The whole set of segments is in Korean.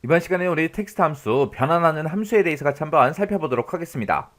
이번 시간에 우리 텍스트 함수, 변환하는 함수에 대해서 같이 한번 살펴보도록 하겠습니다.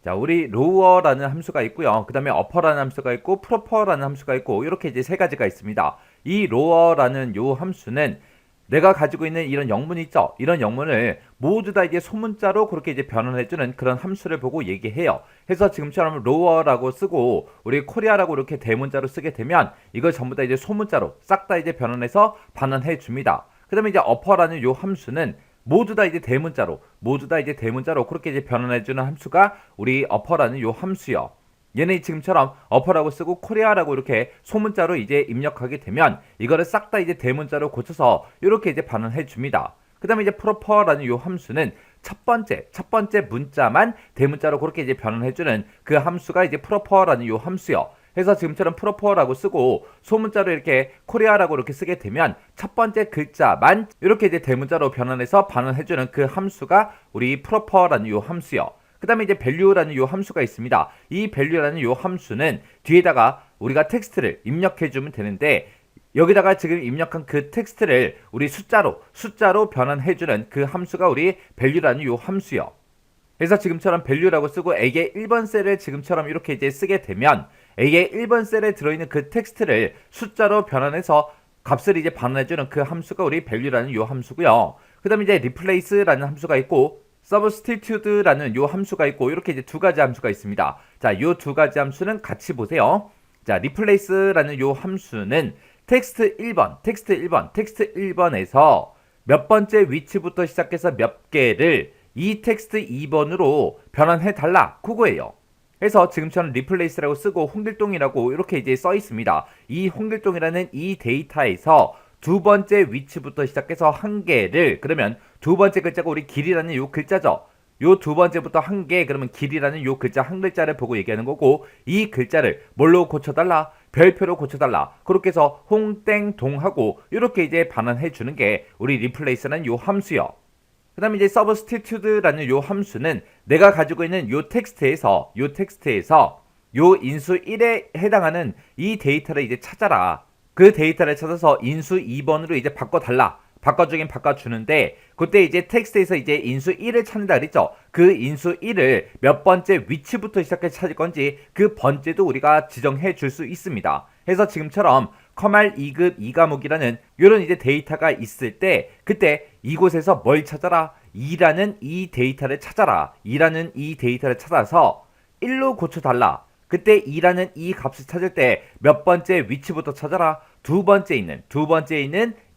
자, 우리 로어라는 함수가 있고요. 그 다음에 어퍼라는 함수가 있고, 프로퍼라는 함수가 있고, 이렇게 이제 세 가지가 있습니다. 이 로어라는 요 함수는 내가 가지고 있는 이런 영문이 있죠. 이런 영문을 모두 다 이제 소문자로 그렇게 이제 변환해주는 그런 함수를 보고 얘기해요. 해서 지금처럼 로어라고 쓰고 우리 코리아라고 이렇게 대문자로 쓰게 되면 이걸 전부 다 이제 소문자로 싹 다 이제 변환해서 반환해 줍니다. 그 다음에 이제 어퍼라는 요 함수는 모두 다 이제 대문자로 그렇게 이제 변환해주는 함수가 우리 어퍼라는 요 함수요. 얘네 지금처럼 어퍼라고 쓰고 코리아라고 이렇게 소문자로 이제 입력하게 되면 이거를 싹 다 이제 대문자로 고쳐서 이렇게 이제 반환해 줍니다. 그 다음에 이제 프로퍼라는 요 함수는 첫 번째 문자만 대문자로 그렇게 이제 변환해주는 그 함수가 이제 프로퍼라는 요 함수요. 해서 지금처럼 프로퍼라고 쓰고 소문자로 이렇게 코리아라고 이렇게 쓰게 되면 첫 번째 글자만 이렇게 이제 대문자로 변환해서 반환해주는 그 함수가 우리 프로퍼라는 요 함수요. 그 다음에 이제 value라는 요 함수가 있습니다. 이 value라는 요 함수는 뒤에다가 우리가 텍스트를 입력해주면 되는데 여기다가 지금 입력한 그 텍스트를 우리 숫자로 변환해주는 그 함수가 우리 value라는 요 함수요. 그래서 지금처럼 value라고 쓰고 A의 1번 셀을 지금처럼 이렇게 이제 쓰게 되면 A의 1번 셀에 들어있는 그 텍스트를 숫자로 변환해서 값을 이제 반환해주는 그 함수가 우리 value라는 요 함수고요. 그 다음에 이제 replace라는 함수가 있고 substitute라는 요 함수가 있고 이렇게 이제 두 가지 함수가 있습니다. 자, 요 두 가지 함수는 같이 보세요. 자, replace라는 요 함수는 텍스트 1번에서 몇 번째 위치부터 시작해서 몇 개를 이 텍스트 2번으로 변환해 달라 그거예요. 그래서 지금처럼 replace라고 쓰고 홍길동이라고 이렇게 이제 써 있습니다. 이 홍길동이라는 이 데이터에서 두 번째 위치부터 시작해서 한 개를 그러면 두 번째 글자가 우리 길이라는 요 글자죠. 요 두 번째부터 한 개 그러면 길이라는 요 글자 한 글자를 보고 얘기하는 거고 이 글자를 뭘로 고쳐달라? 별표로 고쳐달라. 그렇게 해서 홍땡동하고 이렇게 이제 반환해 주는 게 우리 replace라는 요 함수요. 그 다음에 이제 substitute라는 요 함수는 내가 가지고 있는 요 텍스트에서 요 인수 1에 해당하는 이 데이터를 이제 찾아라. 그 데이터를 찾아서 인수 2번으로 이제 바꿔달라. 바꿔주긴 바꿔주는데 그때 이제 텍스트에서 이제 인수 1을 찾는다 그랬죠. 그 인수 1을 몇 번째 위치부터 시작해서 찾을 건지 그 번째도 우리가 지정해 줄 수 있습니다. 그래서 지금처럼 커말 2급 2과목이라는 이런 이제 데이터가 있을 때 그때 이곳에서 뭘 찾아라? 2라는 이 데이터를 찾아라. 2라는 이 데이터를 찾아서 1로 고쳐달라. 그때 2라는 이 값을 찾을 때 몇 번째 위치부터 찾아라? 두 번째 있는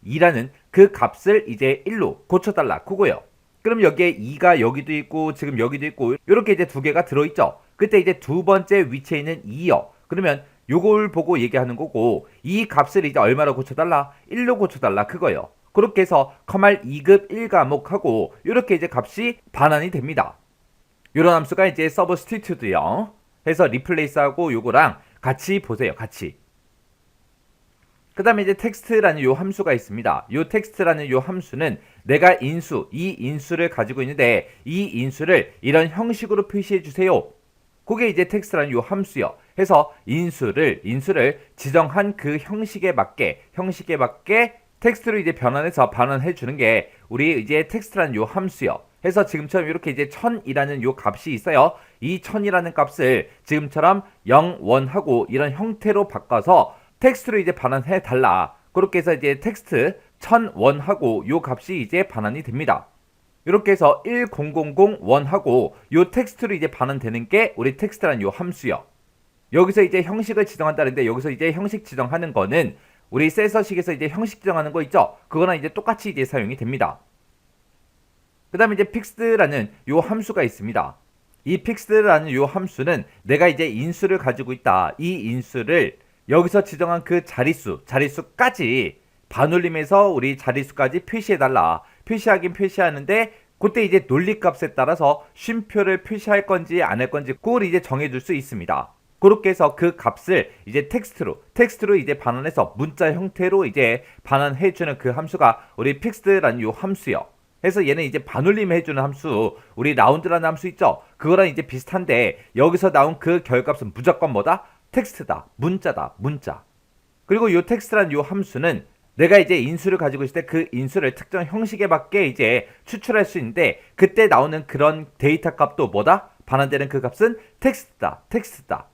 2라는 그 값을 이제 1로 고쳐달라 그거예요. 그럼 여기에 2가 여기도 있고 지금 여기도 있고 이렇게 이제 두 개가 들어있죠. 그때 이제 두 번째 위치에 있는 2요. 그러면 요걸 보고 얘기하는 거고 이 값을 이제 얼마로 고쳐달라? 1로 고쳐달라 그거예요. 그렇게 해서 커말 2급 1과목하고 이렇게 이제 값이 반환이 됩니다. 이런 함수가 이제 substitute요. 해서 replace하고 요거랑 같이 보세요. 같이. 그 다음에 이제 텍스트라는 요 함수가 있습니다. 요 텍스트라는 요 함수는 내가 이 인수를 가지고 있는데 이 인수를 이런 형식으로 표시해 주세요. 그게 이제 텍스트라는 요 함수요. 해서 인수를 지정한 그 형식에 맞게 텍스트로 이제 변환해서 반환해 주는 게 우리 이제 텍스트라는 요 함수요. 해서 지금처럼 이렇게 이제 1000이라는 요 값이 있어요. 이 1000이라는 값을 지금처럼 0, 1하고 이런 형태로 바꿔서 텍스트로 이제 반환해 달라. 그렇게 해서 이제 텍스트 1001하고 요 값이 이제 반환이 됩니다. 이렇게 해서 10001하고 요 텍스트로 이제 반환되는 게 우리 텍스트라는 요 함수요. 여기서 이제 형식을 지정한다는데 여기서 이제 형식 지정하는 거는 우리 셀서식에서 이제 형식 지정하는 거 있죠? 그거랑 이제 똑같이 이제 사용이 됩니다. 그 다음에 이제 fixed라는 요 함수가 있습니다. 이 fixed라는 요 함수는 내가 이제 인수를 가지고 있다. 이 인수를 여기서 지정한 그 자릿수까지 반올림해서 우리 자릿수까지 표시해달라. 표시하긴 표시하는데 그때 이제 논리값에 따라서 쉼표를 표시할 건지 안 할 건지 그걸 이제 정해줄 수 있습니다. 그렇게 해서 그 값을 이제 텍스트로 이제 반환해서 문자 형태로 이제 반환해주는 그 함수가 우리 fixed라는 요 함수요. 그래서 얘는 이제 반올림 해주는 함수, 우리 라운드라는 함수 있죠? 그거랑 이제 비슷한데 여기서 나온 그 결값은 무조건 뭐다? 텍스트다. 문자다. 문자. 그리고 요 텍스트라는 요 함수는 내가 이제 인수를 가지고 있을 때 그 인수를 특정 형식에 맞게 이제 추출할 수 있는데 그때 나오는 그런 데이터 값도 뭐다? 반환되는 그 값은 텍스트다.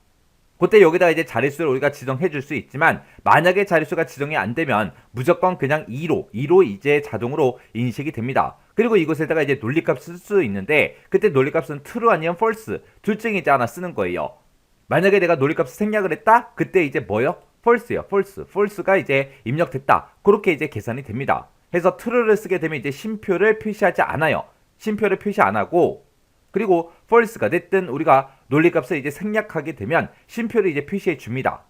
그때 여기다가 이제 자릿수를 우리가 지정해 줄 수 있지만 만약에 자릿수가 지정이 안 되면 무조건 그냥 2로 이제 자동으로 인식이 됩니다. 그리고 이곳에다가 이제 논리값 쓸 수 있는데 그때 논리값은 true 아니면 false 둘 중에 이제 하나 쓰는 거예요. 만약에 내가 논리값을 생략을 했다? 그때 이제 뭐요? false요. false가 이제 입력됐다. 그렇게 이제 계산이 됩니다. 그래서 true를 쓰게 되면 이제 쉼표를 표시하지 않아요. 쉼표를 표시 안 하고 그리고 false가 됐든 우리가 논리값을 이제 생략하게 되면 쉼표를 이제 표시해 줍니다.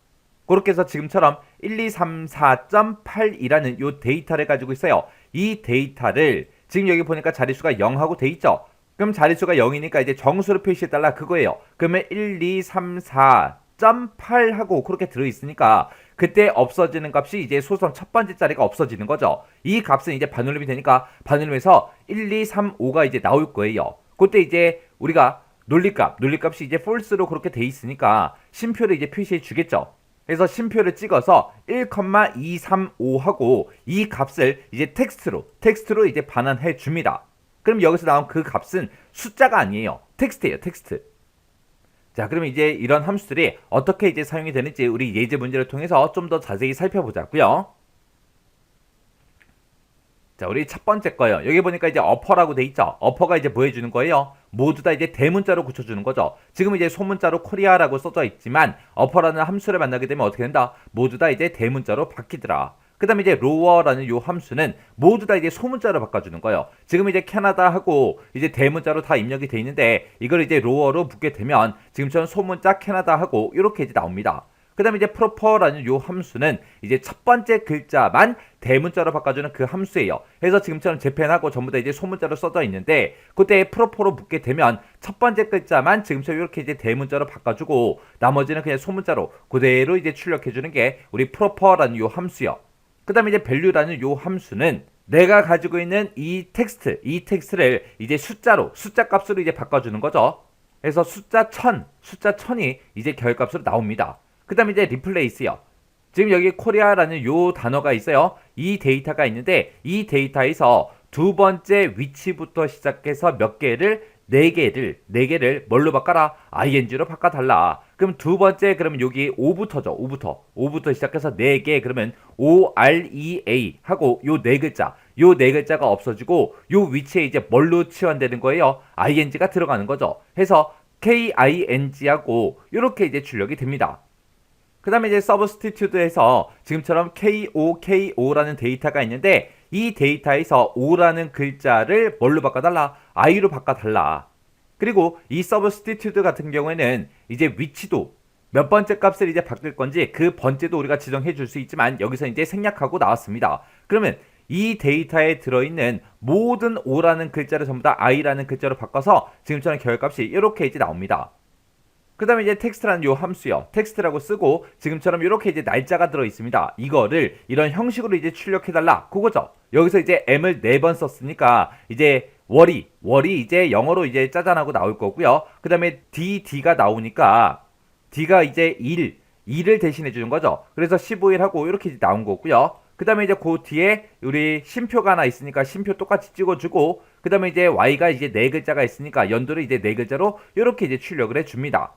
그렇게 해서 지금처럼 1234.8이라는 요 데이터를 가지고 있어요. 이 데이터를 지금 여기 보니까 자릿수가 0하고 돼 있죠. 그럼 자릿수가 0이니까 이제 정수로 표시해달라 그거예요. 그러면 1234.8하고 그렇게 들어있으니까 그때 없어지는 값이 이제 소수점 첫 번째 자리가 없어지는 거죠. 이 값은 이제 반올림이 되니까 반올림에서 1235가 이제 나올 거예요. 그때 이제 우리가 논리값이 이제 false로 그렇게 돼 있으니까 쉼표를 이제 표시해 주겠죠. 그래서 쉼표를 찍어서 1,235하고 이 값을 이제 텍스트로 이제 반환해 줍니다. 그럼 여기서 나온 그 값은 숫자가 아니에요. 텍스트예요, 텍스트. 자, 그러면 이제 이런 함수들이 어떻게 이제 사용이 되는지 우리 예제 문제를 통해서 좀 더 자세히 살펴보자고요. 자, 우리 첫 번째 거요. 여기 보니까 이제 어퍼라고 돼 있죠. 어퍼가 이제 뭐 해주는 거예요? 모두 다 이제 대문자로 고쳐주는 거죠. 지금 이제 소문자로 코리아라고 써져 있지만 어퍼라는 함수를 만나게 되면 어떻게 된다? 모두 다 이제 대문자로 바뀌더라. 그 다음에 이제 로어라는 요 함수는 모두 다 이제 소문자로 바꿔주는 거예요. 지금 이제 캐나다하고 이제 대문자로 다 입력이 돼 있는데 이걸 이제 로어로 붙게 되면 지금처럼 소문자 캐나다하고 이렇게 이제 나옵니다. 그 다음에 이제 proper라는 요 함수는 이제 첫 번째 글자만 대문자로 바꿔주는 그 함수예요. 그래서 지금처럼 재팬하고 전부 다 이제 소문자로 써져 있는데 그때 proper로 붙게 되면 첫 번째 글자만 지금처럼 이렇게 이제 대문자로 바꿔주고 나머지는 그냥 소문자로 그대로 이제 출력해주는 게 우리 proper라는 요 함수요. 그 다음에 이제 value라는 요 함수는 내가 가지고 있는 이 텍스트를 이제 숫자 값으로 이제 바꿔주는 거죠. 그래서 숫자 1000이 이제 결값으로 나옵니다. 그 다음에 이제 replace요. 지금 여기 코리아라는 요 단어가 있어요. 이 데이터가 있는데 이 데이터에서 두 번째 위치부터 시작해서 몇 개를 네 개를 뭘로 바꿔라? ing로 바꿔달라. 그럼 두 번째 그러면 여기 5부터죠. 5부터 시작해서 4개 그러면 OREA 하고 요 네 글자가 없어지고 요 위치에 이제 뭘로 치환되는 거예요? ing가 들어가는 거죠. 해서 KING하고 이렇게 이제 출력이 됩니다. 그 다음에 이제 substitute에서 지금처럼 KOKO라는 데이터가 있는데 이 데이터에서 O라는 글자를 뭘로 바꿔달라? I로 바꿔달라. 그리고 이 substitute 같은 경우에는 이제 위치도 몇 번째 값을 이제 바뀔 건지 그 번째도 우리가 지정해 줄 수 있지만 여기서 이제 생략하고 나왔습니다. 그러면 이 데이터에 들어있는 모든 O라는 글자를 전부 다 I라는 글자로 바꿔서 지금처럼 결값이 이렇게 이제 나옵니다. 그 다음에 이제 텍스트라는 요 함수요. 텍스트라고 쓰고 지금처럼 이렇게 이제 날짜가 들어 있습니다. 이거를 이런 형식으로 이제 출력해달라. 그거죠. 여기서 이제 m을 4번 썼으니까 이제 월이 이제 영어로 이제 짜잔하고 나올 거고요. 그 다음에 d가 나오니까 d가 이제 2를 대신해 주는 거죠. 그래서 15일 하고 이렇게 이제 나온 거고요. 그 다음에 이제 그 뒤에 우리 쉼표가 하나 있으니까 쉼표 똑같이 찍어주고 그 다음에 이제 y가 이제 4글자가 있으니까 연도를 이제 4글자로 이렇게 이제 출력을 해줍니다.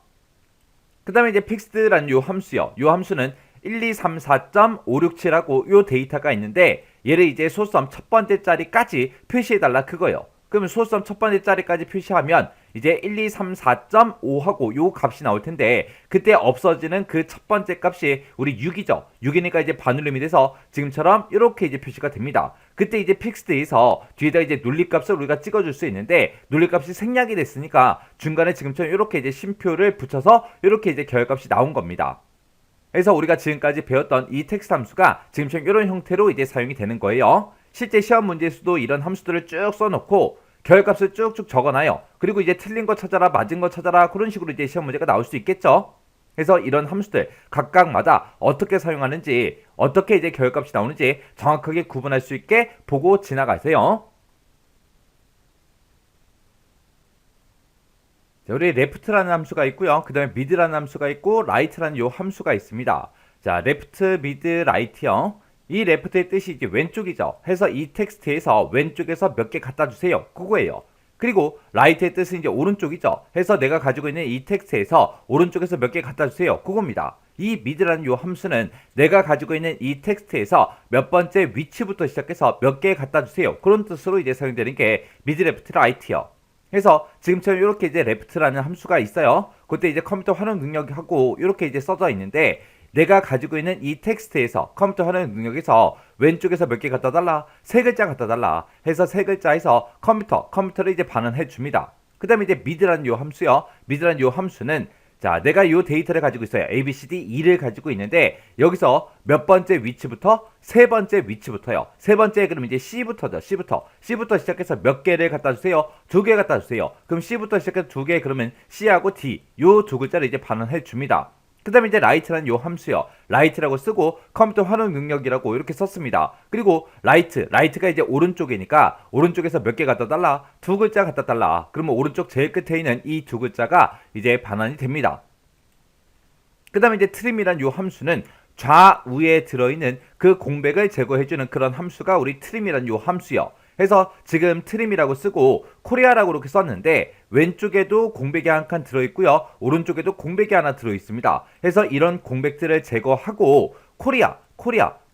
그 다음에 이제 fixed라는 요 함수요. 요 함수는 1234.567하고 요 데이터가 있는데 얘를 이제 소수점 첫 번째 자리까지 표시해달라 그거예요. 그러면 소수점 첫 번째 자리까지 표시하면 이제 1234.5하고 요 값이 나올 텐데 그때 없어지는 그 첫 번째 값이 우리 6이죠. 6이니까 이제 반올림이 돼서 지금처럼 이렇게 이제 표시가 됩니다. 그때 이제 fixed에서 뒤에다 이제 논리값을 우리가 찍어줄 수 있는데 논리값이 생략이 됐으니까 중간에 지금처럼 이렇게 이제 쉼표를 붙여서 이렇게 이제 결값이 나온 겁니다. 그래서 우리가 지금까지 배웠던 이 텍스트 함수가 지금처럼 이런 형태로 이제 사용이 되는 거예요. 실제 시험 문제에서도 이런 함수들을 쭉 써놓고 결값을 쭉쭉 적어놔요. 그리고 이제 틀린 거 찾아라, 맞은 거 찾아라 그런 식으로 이제 시험 문제가 나올 수 있겠죠. 그래서 이런 함수들 각각마다 어떻게 사용하는지, 어떻게 이제 결값이 나오는지 정확하게 구분할 수 있게 보고 지나가세요. 자, 우리 left라는 함수가 있고요. 그 다음에 mid라는 함수가 있고 right라는 요 함수가 있습니다. 자, left, mid, right요. 이 left의 뜻이 이제 왼쪽이죠. 해서 이 텍스트에서 왼쪽에서 몇 개 갖다 주세요. 그거예요. 그리고 right의 뜻은 이제 오른쪽이죠. 해서 내가 가지고 있는 이 텍스트에서 오른쪽에서 몇 개 갖다 주세요. 그겁니다. 이 mid라는 요 함수는 내가 가지고 있는 이 텍스트에서 몇 번째 위치부터 시작해서 몇 개 갖다 주세요. 그런 뜻으로 이제 사용되는 게 mid, left, right요. 해서 지금처럼 이렇게 이제 left라는 함수가 있어요. 그때 이제 컴퓨터 활용 능력하고 이렇게 이제 써져 있는데 내가 가지고 있는 이 텍스트에서 컴퓨터 활용 능력에서 왼쪽에서 몇 개 갖다 달라, 세 글자 갖다 달라 해서 세 글자에서 컴퓨터를 이제 반환해 줍니다. 그 다음에 이제 mid라는 요 함수요. mid라는 요 함수는 자, 내가 요 데이터를 가지고 있어요. A, B, C, D, E를 가지고 있는데 여기서 몇 번째 위치부터 세 번째 위치부터요. 세 번째 그러면 이제 C부터죠. C부터 시작해서 몇 개를 갖다 주세요. 두 개 갖다 주세요. 그럼 C부터 시작해서 두 개 그러면 C하고 D 요 두 글자를 이제 반환해 줍니다. 그 다음에 이제 right라는 요 함수요. right라고 쓰고 컴퓨터 활용 능력이라고 이렇게 썼습니다. 그리고 right가 이제 오른쪽이니까 오른쪽에서 몇 개 갖다 달라? 두 글자 갖다 달라. 그러면 오른쪽 제일 끝에 있는 이 두 글자가 이제 반환이 됩니다. 그 다음에 이제 trim이라는 요 함수는 좌우에 들어있는 그 공백을 제거해주는 그런 함수가 우리 trim이라는 요 함수요. 해서 지금 트림이라고 쓰고 코리아라고 이렇게 썼는데 왼쪽에도 공백이 한 칸 들어있고요. 오른쪽에도 공백이 하나 들어있습니다. 해서 이런 공백들을 제거하고 코리아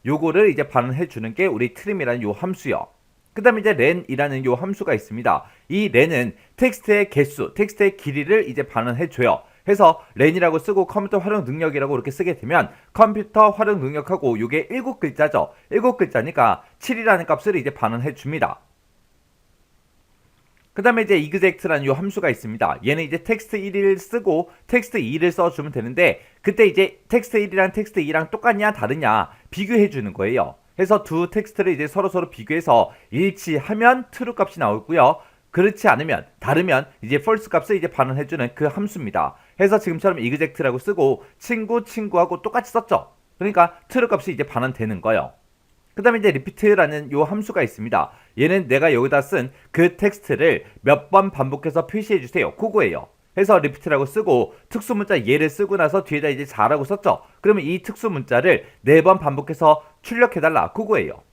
요거를 이제 반환해 주는 게 우리 트림이라는 요 함수요. 그 다음에 이제 len이라는 요 함수가 있습니다. 이 len은 텍스트의 개수, 텍스트의 길이를 이제 반환해 줘요. 해서 len이라고 쓰고 컴퓨터 활용 능력이라고 이렇게 쓰게 되면 컴퓨터 활용 능력하고 요게 7글자죠. 7글자니까 7이라는 값을 이제 반환해 줍니다. 그 다음에 이제 exact라는 요 함수가 있습니다. 얘는 이제 텍스트 1을 쓰고 텍스트 2를 써주면 되는데 그때 이제 텍스트 1이랑 텍스트 2랑 똑같냐 다르냐 비교해 주는 거예요. 해서 두 텍스트를 이제 서로 비교해서 일치하면 true 값이 나오고요. 그렇지 않으면 다르면 이제 false 값을 이제 반환해주는 그 함수입니다. 해서 지금처럼 exact라고 쓰고 친구하고 똑같이 썼죠. 그러니까 true 값이 이제 반환되는 거예요. 그 다음에 이제 repeat라는 요 함수가 있습니다. 얘는 내가 여기다 쓴 그 텍스트를 몇 번 반복해서 표시해주세요. 그거예요. 해서 repeat라고 쓰고 특수문자 얘를 쓰고 나서 뒤에다 이제 자라고 썼죠. 그러면 이 특수문자를 4번 반복해서 출력해달라. 그거예요.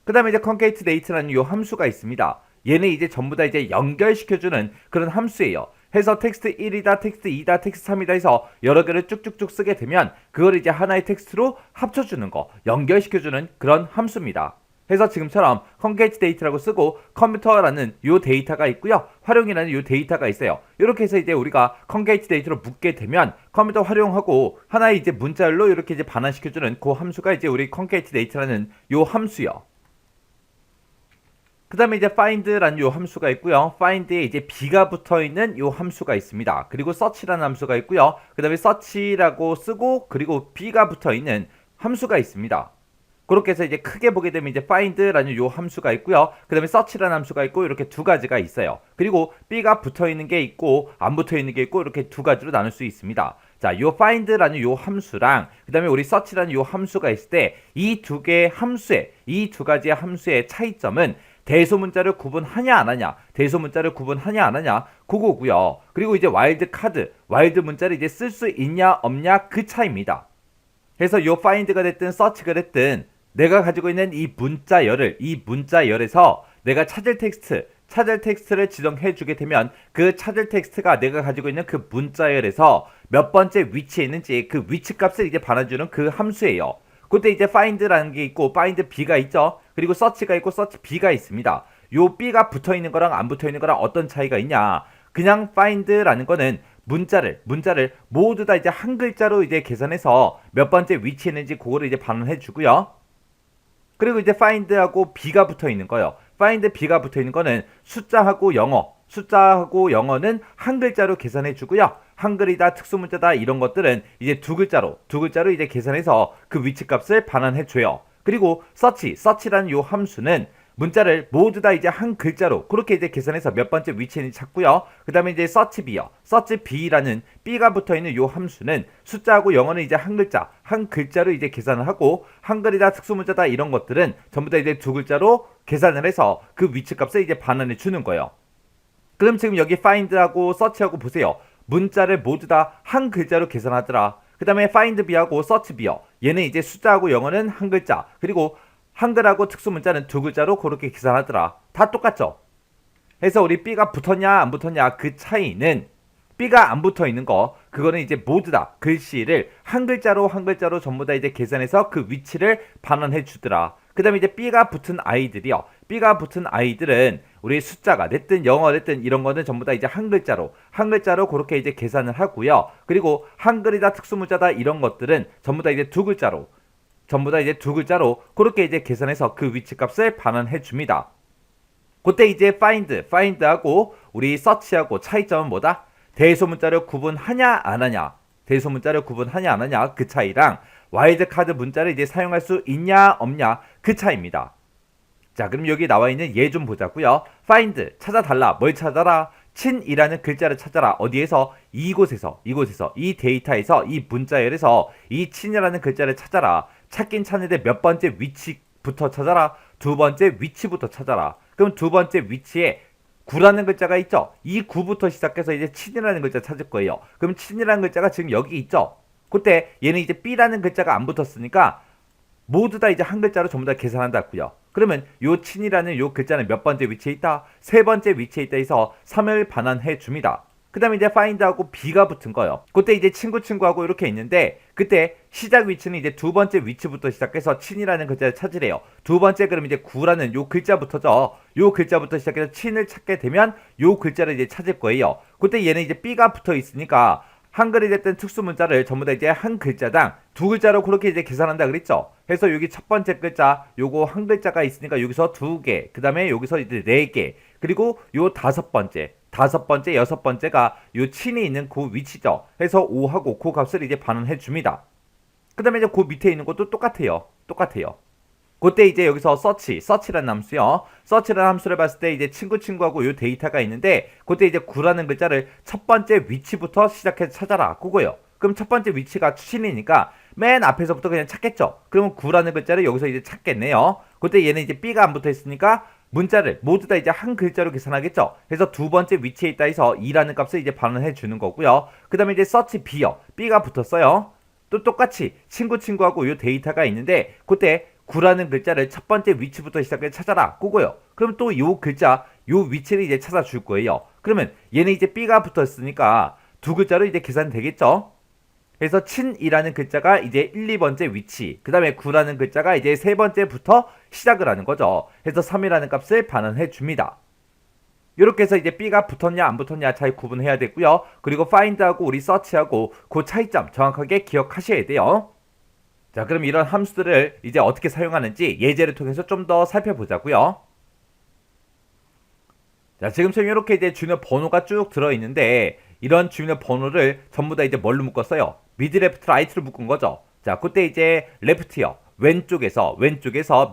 그 다음에 이제 concatenate라는 요 함수가 있습니다. 얘는 이제 전부 다 이제 연결시켜주는 그런 함수예요. 해서 텍스트 1이다, 텍스트 2다, 텍스트 3이다 해서 여러 개를 쭉쭉쭉 쓰게 되면 그걸 이제 하나의 텍스트로 합쳐주는 거, 연결시켜주는 그런 함수입니다. 해서 지금처럼 concatenate라고 쓰고 컴퓨터라는 요 데이터가 있고요. 활용이라는 요 데이터가 있어요. 이렇게 해서 이제 우리가 concatenate로 묶게 되면 컴퓨터 활용하고 하나의 이제 문자열로 이렇게 이제 반환시켜주는 그 함수가 이제 우리 concatenate라는 요 함수요. 그 다음에 이제 find라는 요 함수가 있고요. find에 이제 b가 붙어있는 요 함수가 있습니다. 그리고 search라는 함수가 있고요. 그 다음에 search라고 쓰고 그리고 b가 붙어있는 함수가 있습니다. 그렇게 해서 이제 크게 보게 되면 이제 find라는 요 함수가 있고요. 그 다음에 search라는 함수가 있고 이렇게 두 가지가 있어요. 그리고 b가 붙어있는 게 있고 안 붙어있는 게 있고 이렇게 두 가지로 나눌 수 있습니다. 자, 요 find라는 요 함수랑 그 다음에 우리 search라는 요 함수가 있을 때 이 두 개의 함수의 이 두 가지의 함수의 차이점은 대소문자를 구분하냐 안 하냐, 대소문자를 구분하냐 안 하냐 그거고요. 그리고 이제 와일드 문자를 이제 쓸 수 있냐 없냐 그 차이입니다. 그래서 요 find가 됐든 search가 됐든 내가 가지고 있는 이 문자열에서 내가 찾을 텍스트를 지정해 주게 되면 그 찾을 텍스트가 내가 가지고 있는 그 문자열에서 몇 번째 위치에 있는지 그 위치 값을 이제 반환주는 그 함수예요. 그때 이제 find라는 게 있고 find b가 있죠. 그리고 search가 있고 search b가 있습니다. 요 b가 붙어 있는 거랑 안 붙어 있는 거랑 어떤 차이가 있냐? 그냥 find라는 거는 문자를 모두 다 이제 한 글자로 이제 계산해서 몇 번째 위치에 있는지 그거를 이제 반환해 주고요. 그리고 이제 find하고 b가 붙어 있는 거예요. find b가 붙어 있는 거는 숫자하고 영어는 한 글자로 계산해 주고요. 한글이다, 특수문자다 이런 것들은 이제 두 글자로 이제 계산해서 그 위치값을 반환해 줘요. 그리고 search라는 요 함수는 문자를 모두 다 이제 한 글자로 그렇게 이제 계산해서 몇 번째 위치에 있는지 찾고요. 그 다음에 이제 search b라는 b가 붙어 있는 요 함수는 숫자하고 영어는 이제 한 글자로 이제 계산을 하고 한글이다, 특수문자다 이런 것들은 전부 다 이제 두 글자로 계산을 해서 그 위치값을 이제 반환해 주는 거예요. 그럼 지금 여기 find하고 search하고 보세요. 문자를 모두 다 한 글자로 계산하더라. 그 다음에 find b하고 search b요. 얘는 이제 숫자하고 영어는 한 글자, 그리고 한글하고 특수문자는 두 글자로 그렇게 계산하더라. 다 똑같죠? 해서 우리 B가 붙었냐 안 붙었냐 그 차이는 B가 안 붙어 있는 거, 그거는 이제 모두 다 글씨를 한 글자로 전부 다 이제 계산해서 그 위치를 반환해 주더라. 그 다음에 이제 B가 붙은 아이들이요. B가 붙은 아이들은 우리 숫자가 됐든 영어 됐든 이런 거는 전부 다 이제 한 글자로 그렇게 이제 계산을 하고요. 그리고 한글이다 특수문자다 이런 것들은 전부 다 이제 두 글자로 그렇게 이제 계산해서 그 위치 값을 반환해 줍니다. 그때 이제 find하고 우리 search하고 차이점은 뭐다? 대소문자를 구분하냐 안 하냐, 그 차이랑 와일드카드 문자를 이제 사용할 수 있냐 없냐 그 차이입니다. 자, 그럼 여기 나와 있는 예 좀 보자고요. find 찾아달라. 뭘 찾아라? 친이라는 글자를 찾아라. 어디에서? 이곳에서 이 데이터에서 이 문자열에서 이 친이라는 글자를 찾아라. 찾긴 찾는데 몇 번째 위치부터 찾아라? 두 번째 위치부터 찾아라. 그럼 두 번째 위치에 9라는 글자가 있죠. 이 9부터 시작해서 이제 친이라는 글자 찾을 거예요. 그럼 친이라는 글자가 지금 여기 있죠. 그때 얘는 이제 B라는 글자가 안 붙었으니까 모두 다 이제 한 글자로 전부 다 계산한다고요. 그러면 요 친이라는 요 글자는 몇 번째 위치에 있다? 세 번째 위치에 있다 해서 3을 반환해 줍니다. 그 다음에 이제 find하고 B가 붙은 거예요. 그때 이제 친구하고 이렇게 있는데 그때 시작 위치는 이제 두 번째 위치부터 시작해서 친이라는 글자를 찾으래요. 두 번째 그럼 이제 9라는 요 글자부터죠. 요 글자부터 시작해서 친을 찾게 되면 요 글자를 이제 찾을 거예요. 그때 얘는 이제 B가 붙어 있으니까 한글이 됐든 특수문자를 전부 다 이제 한 글자당 두 글자로 그렇게 이제 계산한다 그랬죠. 그래서 여기 첫 번째 글자 요거 한 글자가 있으니까 여기서 두 개, 그 다음에 여기서 이제 네 개, 그리고 요 다섯 번째, 여섯 번째가 요 친이 있는 그 위치죠. 해서 5하고 그 값을 이제 반환해 줍니다. 그 다음에 이제 그 밑에 있는 것도 똑같아요. 그때 이제 여기서 search라는 함수요. search라는 함수를 봤을 때 이제 친구하고 요 데이터가 있는데 그때 이제 9라는 글자를 첫 번째 위치부터 시작해서 찾아라. 그거예요. 그럼 첫 번째 위치가 친이니까 맨 앞에서부터 그냥 찾겠죠. 그러면 9라는 글자를 여기서 이제 찾겠네요. 그때 얘는 이제 B가 안 붙어 있으니까 문자를 모두 다 이제 한 글자로 계산하겠죠. 그래서 두 번째 위치에 있다 해서 2라는 값을 이제 반환해 주는 거고요. 그 다음에 이제 search B요. B가 붙었어요. 또 똑같이 친구하고 요 데이터가 있는데 그때 9라는 글자를 첫 번째 위치부터 시작해서 찾아라. 그거요. 그럼 또 요 글자, 요 위치를 이제 찾아줄 거예요. 그러면 얘는 이제 B가 붙었으니까 두 글자로 이제 계산되겠죠. 그래서 친이라는 글자가 이제 1, 2번째 위치, 그 다음에 9라는 글자가 이제 세 번째부터 시작을 하는 거죠. 그래서 3이라는 값을 반환해 줍니다. 이렇게 해서 이제 B가 붙었냐 안 붙었냐 잘 구분해야 되고요. 그리고 find하고 우리 search하고 그 차이점 정확하게 기억하셔야 돼요. 자, 그럼 이런 함수들을 이제 어떻게 사용하는지 예제를 통해서 좀 더 살펴보자고요. 자, 지금처럼 이렇게 이제 주요 번호가 쭉 들어있는데 이런 주요 번호를 전부 다 이제 뭘로 묶었어요? 미드, 레프트, 라이트로 묶은 거죠. 자, 그때 이제 레프트요. 왼쪽에서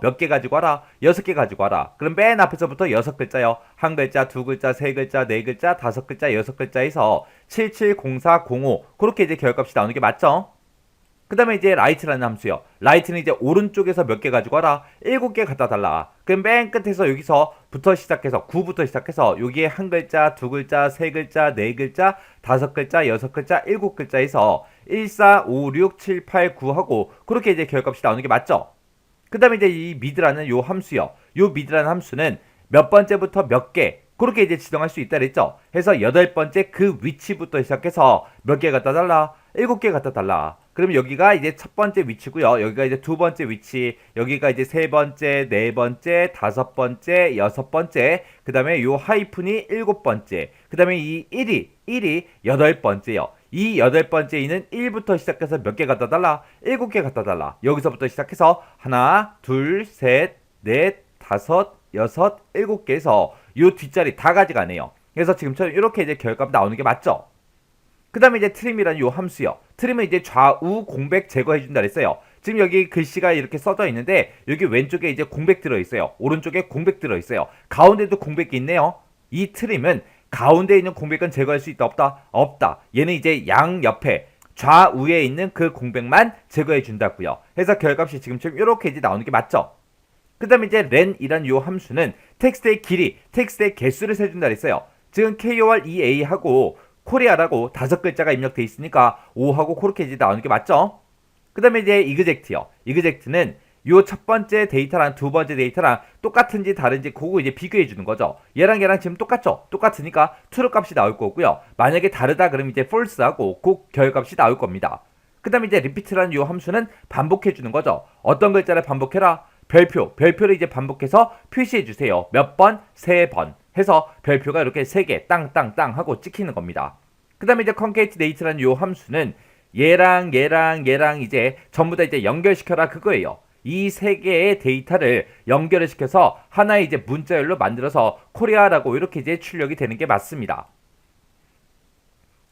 몇 개 가지고 와라? 6개 가지고 와라. 그럼 맨 앞에서부터 6글자요. 한 글자, 두 글자, 세 글자, 네 글자, 다섯 글자, 6글자에서 770405 그렇게 이제 결값이 나오는 게 맞죠? 그 다음에 이제 라이트라는 함수요. 라이트는 이제 오른쪽에서 몇 개 가지고 와라? 7개 갖다 달라. 그럼 맨 끝에서 여기서부터 시작해서 9부터 시작해서 여기에 한 글자, 두 글자, 세 글자, 네 글자, 다섯 글자, 6글자, 7글자에서 1, 4, 5, 6, 7, 8, 9 하고 그렇게 이제 결값이 나오는 게 맞죠? 그 다음에 이제 이 미드라는 요 함수요. 요 미드라는 함수는 몇 번째부터 몇 개, 그렇게 이제 지정할 수 있다 그랬죠? 해서 8번째 그 위치부터 시작해서 몇 개 갖다 달라? 7개 갖다 달라. 그러면 여기가 이제 첫 번째 위치고요. 여기가 이제 두 번째 위치, 여기가 이제 세 번째, 네 번째, 다섯 번째, 여섯 번째, 그 다음에 요 하이픈이 7번째, 그 다음에 이 1이 8번째요. 이 8번째 이는 1부터 시작해서 몇 개 갖다 달라? 7개 갖다 달라. 여기서부터 시작해서 하나, 둘, 셋, 넷, 다섯, 여섯, 7개에서 요 뒷자리 다 가져가네요. 그래서 지금처럼 이렇게 이제 결과가 나오는 게 맞죠? 그 다음에 이제 트림이라는 요 함수요. 트림은 이제 좌우 공백 제거해준다 그랬어요. 지금 여기 글씨가 이렇게 써져 있는데 여기 왼쪽에 이제 공백 들어있어요. 오른쪽에 공백 들어있어요. 가운데도 공백이 있네요. 이 트림은 가운데 있는 공백은 제거할 수 있다 없다? 없다. 얘는 이제 양옆에 좌우에 있는 그 공백만 제거해 준다고요. 해서 결값이 지금처럼 이렇게 이제 나오는 게 맞죠? 그 다음에 이제 len이란 요 함수는 텍스트의 길이, 텍스트의 개수를 세준다 그랬어요. 지금 KOREA하고 코리아라고 5글자가 입력돼 있으니까 5하고 그렇게 이제 나오는 게 맞죠? 그 다음에 이제 EXACT요. EXACT는 요 첫 번째 데이터랑 두 번째 데이터랑 똑같은지 다른지 그거 이제 비교해 주는 거죠. 얘랑 지금 똑같죠? 똑같으니까 true 값이 나올 거고요. 만약에 다르다 그러면 이제 false하고 그 결값이 나올 겁니다. 그 다음에 이제 repeat라는 요 함수는 반복해 주는 거죠. 어떤 글자를 반복해라? 별표를 이제 반복해서 표시해 주세요. 몇 번? 3번 해서 별표가 이렇게 3개 땅땅땅 하고 찍히는 겁니다. 그 다음에 이제 concatenate라는 요 함수는 얘랑 이제 전부 다 이제 연결시켜라 그거예요. 이 세 개의 데이터를 연결을 시켜서 하나의 이제 문자열로 만들어서 코리아라고 이렇게 이제 출력이 되는 게 맞습니다.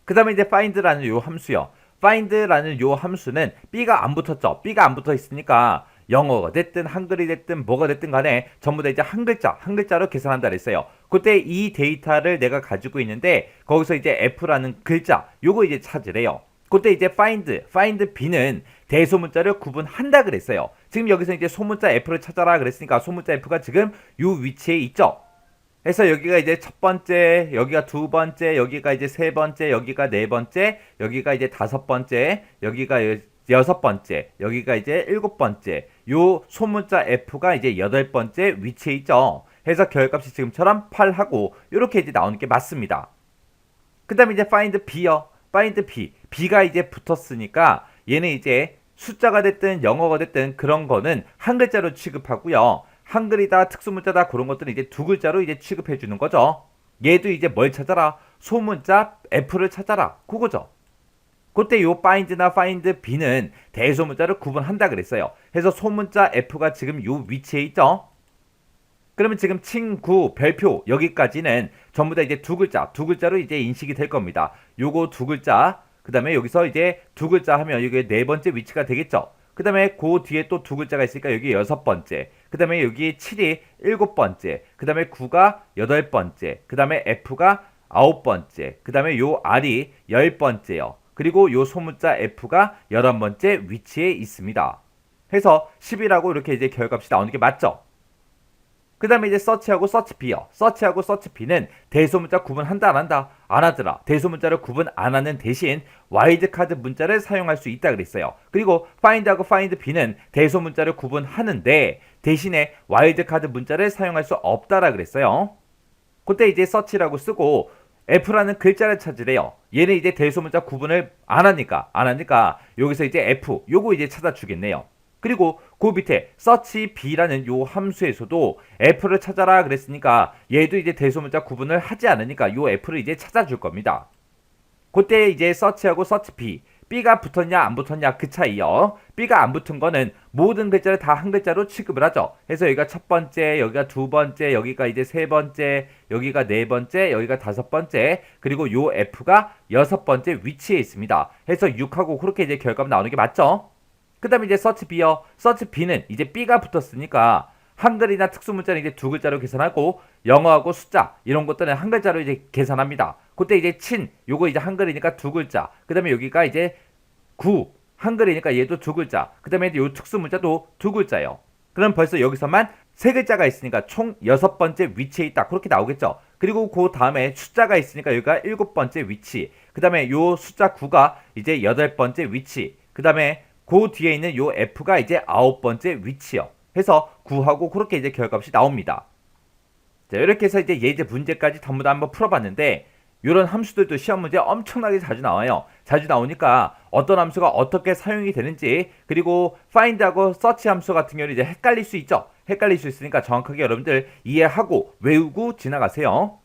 그 다음에 이제 find라는 요 함수요. find라는 요 함수는 B가 안 붙었죠. B가 안 붙어 있으니까 영어가 됐든 한글이 됐든 뭐가 됐든 간에 전부 다 이제 한 글자로 계산한다 그랬어요. 그때 이 데이터를 내가 가지고 있는데 거기서 이제 F라는 글자 요거 이제 찾으래요. 그때 이제 find B는 대소문자를 구분한다 그랬어요. 지금 여기서 이제 소문자 F를 찾아라 그랬으니까 소문자 F가 지금 요 위치에 있죠. 그래서 여기가 이제 첫 번째, 여기가 두 번째, 여기가 이제 세 번째, 여기가 네 번째, 여기가 이제 다섯 번째, 여기가 여섯 번째, 여기가 이제 일곱 번째. 요 소문자 F가 이제 여덟 번째 위치에 있죠. 해서 결값이 지금처럼 8하고 이렇게 이제 나오는 게 맞습니다. 그 다음에 이제 find B요. find B. B가 이제 붙었으니까 얘는 이제 숫자가 됐든 영어가 됐든 그런 거는 한 글자로 취급하고요. 한글이다, 특수문자다 그런 것들은 이제 두 글자로 이제 취급해 주는 거죠. 얘도 이제 뭘 찾아라? 소문자 F를 찾아라. 그거죠. 그때 요 find나 find B는 대소문자를 구분한다 그랬어요. 해서 소문자 F가 지금 요 위치에 있죠. 그러면 지금 친구, 별표 여기까지는 전부 다 이제 두 글자로 이제 인식이 될 겁니다. 요거 두 글자, 그 다음에 여기서 이제 두 글자 하면 이게 네 번째 위치가 되겠죠. 그 다음에 그 뒤에 또 두 글자가 있으니까 여기 여섯 번째, 그 다음에 여기 7이 일곱 번째, 그 다음에 9가 여덟 번째, 그 다음에 F가 아홉 번째, 그 다음에 요 R이 열 번째요. 그리고 요 소문자 F가 11번째 위치에 있습니다. 해서 10이라고 이렇게 이제 결값이 나오는 게 맞죠? 그 다음에 이제 서치하고 서치비요. 서치하고 서치비는 대소문자 구분한다 안 한다? 안 하더라. 대소문자를 구분 안 하는 대신 와일드카드 문자를 사용할 수 있다 그랬어요. 그리고 find하고 findB는 대소문자를 구분하는데 대신에 와일드카드 문자를 사용할 수 없다라 그랬어요. 그때 이제 서치라고 쓰고 F라는 글자를 찾으래요. 얘는 이제 대소문자 구분을 안 하니까 여기서 이제 F 요거 이제 찾아주겠네요. 그리고 그 밑에 search B라는 요 함수에서도 F를 찾아라 그랬으니까 얘도 이제 대소문자 구분을 하지 않으니까 요 F를 이제 찾아줄 겁니다. 그때 이제 search하고 search B, B가 붙었냐 안 붙었냐 그 차이요. B가 안 붙은 거는 모든 글자를 다 한 글자로 취급을 하죠. 그래서 여기가 첫 번째, 여기가 두 번째, 여기가 이제 세 번째, 여기가 네 번째, 여기가 다섯 번째, 그리고 요 F가 여섯 번째 위치에 있습니다. 해서 6하고 그렇게 이제 결과가 나오는 게 맞죠? 그 다음에 이제 search B요. search B는 이제 B가 붙었으니까 한글이나 특수문자는 이제 두 글자로 계산하고 영어하고 숫자 이런 것들은 한 글자로 이제 계산합니다. 그때 이제 요거 이제 한글이니까 두 글자. 그 다음에 여기가 이제 한글이니까 얘도 두 글자. 그 다음에 요 특수문자도 두 글자예요. 그럼 벌써 여기서만 세 글자가 있으니까 총 여섯 번째 위치에 있다. 그렇게 나오겠죠. 그리고 그 다음에 숫자가 있으니까 여기가 일곱 번째 위치. 그 다음에 요 숫자 9가 이제 여덟 번째 위치. 그 다음에 그 뒤에 있는 요 F가 이제 아홉 번째 위치요. 해서 9하고 그렇게 이제 결값이 나옵니다. 자, 이렇게 해서 이제 예제 문제까지 전부 다 한번 풀어봤는데 이런 함수들도 시험 문제 엄청나게 자주 나와요. 자주 나오니까 어떤 함수가 어떻게 사용이 되는지 그리고 find하고 search 함수 같은 경우는 이제 헷갈릴 수 있죠. 헷갈릴 수 있으니까 정확하게 여러분들 이해하고 외우고 지나가세요.